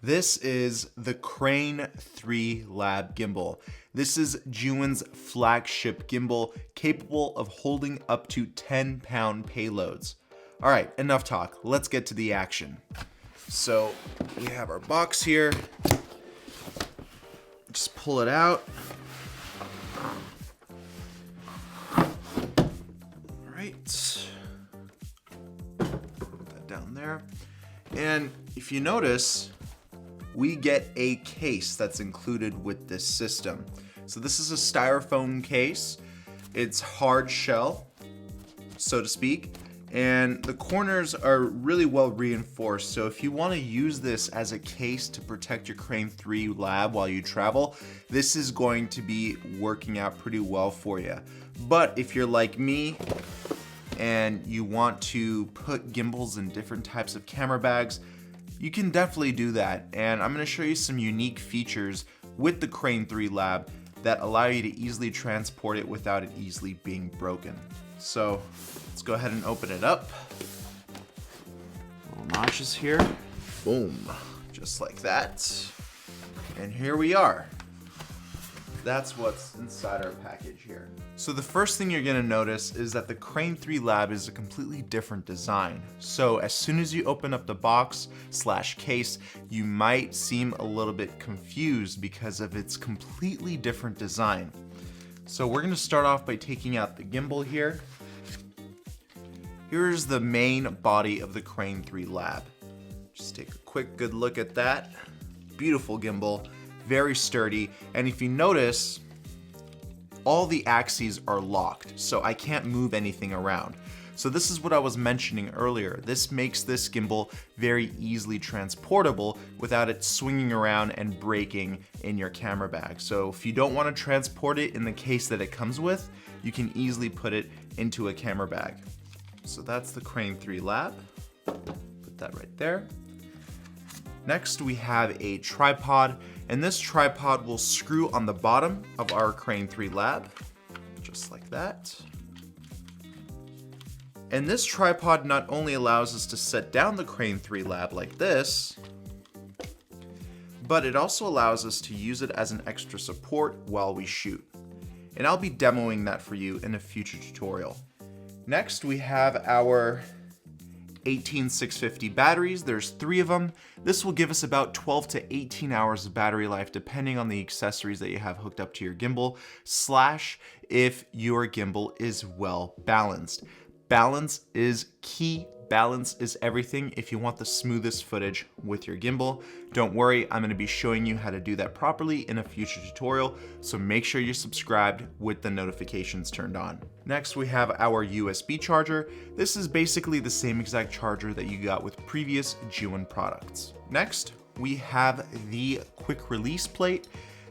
This is the Crane 3 Lab gimbal. This is ZHIYUN's flagship gimbal, capable of holding up to 10-pound payloads. All right, enough talk. Let's get to the action. So we have our box here. Just pull it out. All right. Put that down there. And if you notice, we get a case that's included with this system. So this is a styrofoam case. It's hard shell, so to speak, and the corners are really well reinforced. So if you want to use this as a case to protect your Crane 3 Lab while you travel, this is going to be working out pretty well for you. But if you're like me and you want to put gimbals in different types of camera bags, you can definitely do that, and I'm going to show you some unique features with the Crane 3 Lab that allow you to easily transport it without it easily being broken. So let's go ahead and open it up. Little notches here. Boom. Just like that. And here we are. That's what's inside our package here. So the first thing you're gonna notice is that the Crane 3 Lab is a completely different design. So as soon as you open up the box/case, you might seem a little bit confused because of its completely different design. So we're gonna start off by taking out the gimbal here. Here's the main body of the Crane 3 Lab. Just take a quick good look at that. Beautiful gimbal. Very sturdy, and if you notice, all the axes are locked, so I can't move anything around. So this is what I was mentioning earlier. This makes this gimbal very easily transportable without it swinging around and breaking in your camera bag. So if you don't want to transport it in the case that it comes with, you can easily put it into a camera bag. So that's the Crane 3 Lab. Put that right there. Next, we have a tripod, and this tripod will screw on the bottom of our Crane 3 Lab, just like that. And this tripod not only allows us to set down the Crane 3 Lab like this, but it also allows us to use it as an extra support while we shoot. And I'll be demoing that for you in a future tutorial. Next, we have our 18650 batteries. There's 3 of them. This will give us about 12 to 18 hours of battery life depending on the accessories that you have hooked up to your gimbal, / if your gimbal is well balanced. Balance is key. Balance is everything if you want the smoothest footage with your gimbal. Don't worry, I'm going to be showing you how to do that properly in a future tutorial, so make sure you're subscribed with the notifications turned on. Next, we have our USB charger. This is basically the same exact charger that you got with previous ZHIYUN products. Next, we have the quick release plate.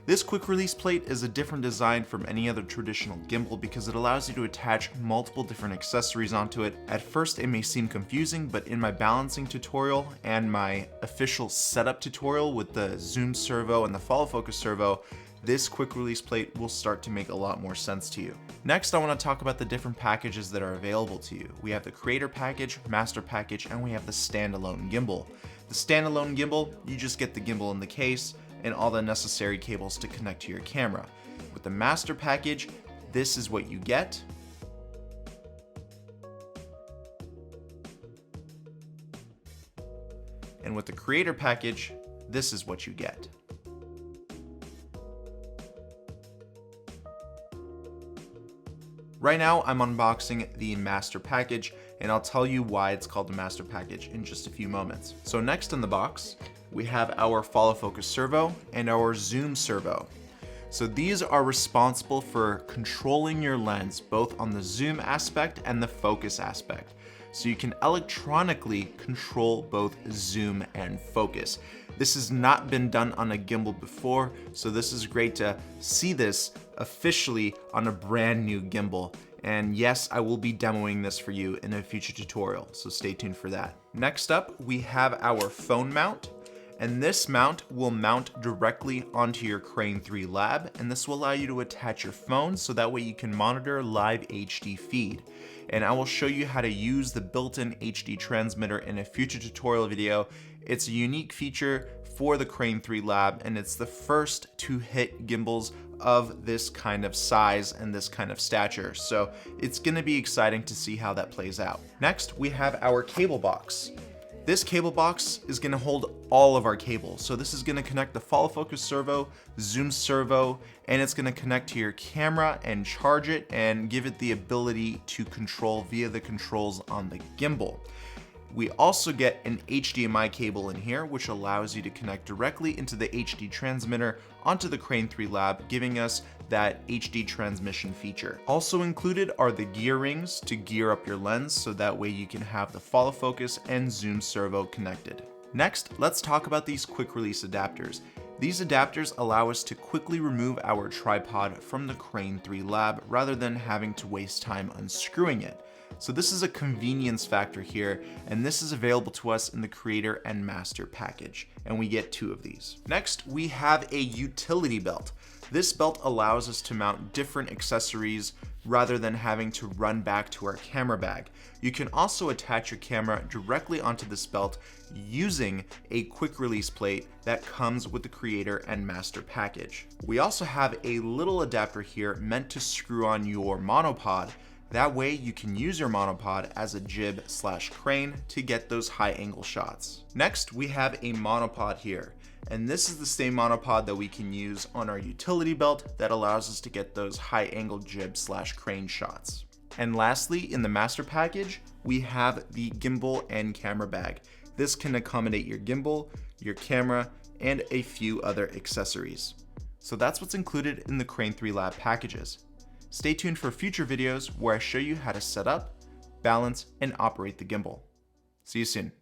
This quick release plate is a different design from any other traditional gimbal because it allows you to attach multiple different accessories onto it. At first it may seem confusing, but in my balancing tutorial and my official setup tutorial with the zoom servo and the follow focus servo, this quick release plate will start to make a lot more sense to you. Next, I want to talk about the different packages that are available to you. We have the creator package, master package, and we have the standalone gimbal. The standalone gimbal, you just get the gimbal in the case and all the necessary cables to connect to your camera. With the master package, this is what you get. And with the creator package, this is what you get. Right now, I'm unboxing the master package, and I'll tell you why it's called the master package in just a few moments. So next in the box, we have our follow focus servo and our zoom servo. So these are responsible for controlling your lens both on the zoom aspect and the focus aspect. So you can electronically control both zoom and focus. This has not been done on a gimbal before, so this is great to see this officially on a brand new gimbal. And yes, I will be demoing this for you in a future tutorial, so stay tuned for that. Next up, we have our phone mount. And this mount will mount directly onto your Crane 3 Lab, and this will allow you to attach your phone so that way you can monitor live HD feed. And I will show you how to use the built-in HD transmitter in a future tutorial video. It's a unique feature for the Crane 3 Lab, and it's the first to hit gimbals of this kind of size and this kind of stature. So it's gonna be exciting to see how that plays out. Next, we have our cable box. This cable box is gonna hold all of our cables. So this is gonna connect the follow focus servo, zoom servo, and it's gonna connect to your camera and charge it and give it the ability to control via the controls on the gimbal. We also get an HDMI cable in here, which allows you to connect directly into the HD transmitter onto the Crane 3 Lab, giving us that HD transmission feature. Also included are the gear rings to gear up your lens, so that way you can have the follow focus and zoom servo connected. Next, let's talk about these quick release adapters. These adapters allow us to quickly remove our tripod from the Crane 3 Lab rather than having to waste time unscrewing it. So this is a convenience factor here, and this is available to us in the Creator and Master package, and we get 2 of these. Next, we have a utility belt. This belt allows us to mount different accessories rather than having to run back to our camera bag. You can also attach your camera directly onto this belt using a quick release plate that comes with the Creator and Master package. We also have a little adapter here meant to screw on your monopod. That way you can use your monopod as a jib/crane to get those high angle shots. Next, we have a monopod here, and this is the same monopod that we can use on our utility belt that allows us to get those high angle jib/crane shots. And lastly, in the master package, we have the gimbal and camera bag. This can accommodate your gimbal, your camera, and a few other accessories. So that's what's included in the Crane 3 Lab packages. Stay tuned for future videos where I show you how to set up, balance, and operate the gimbal. See you soon.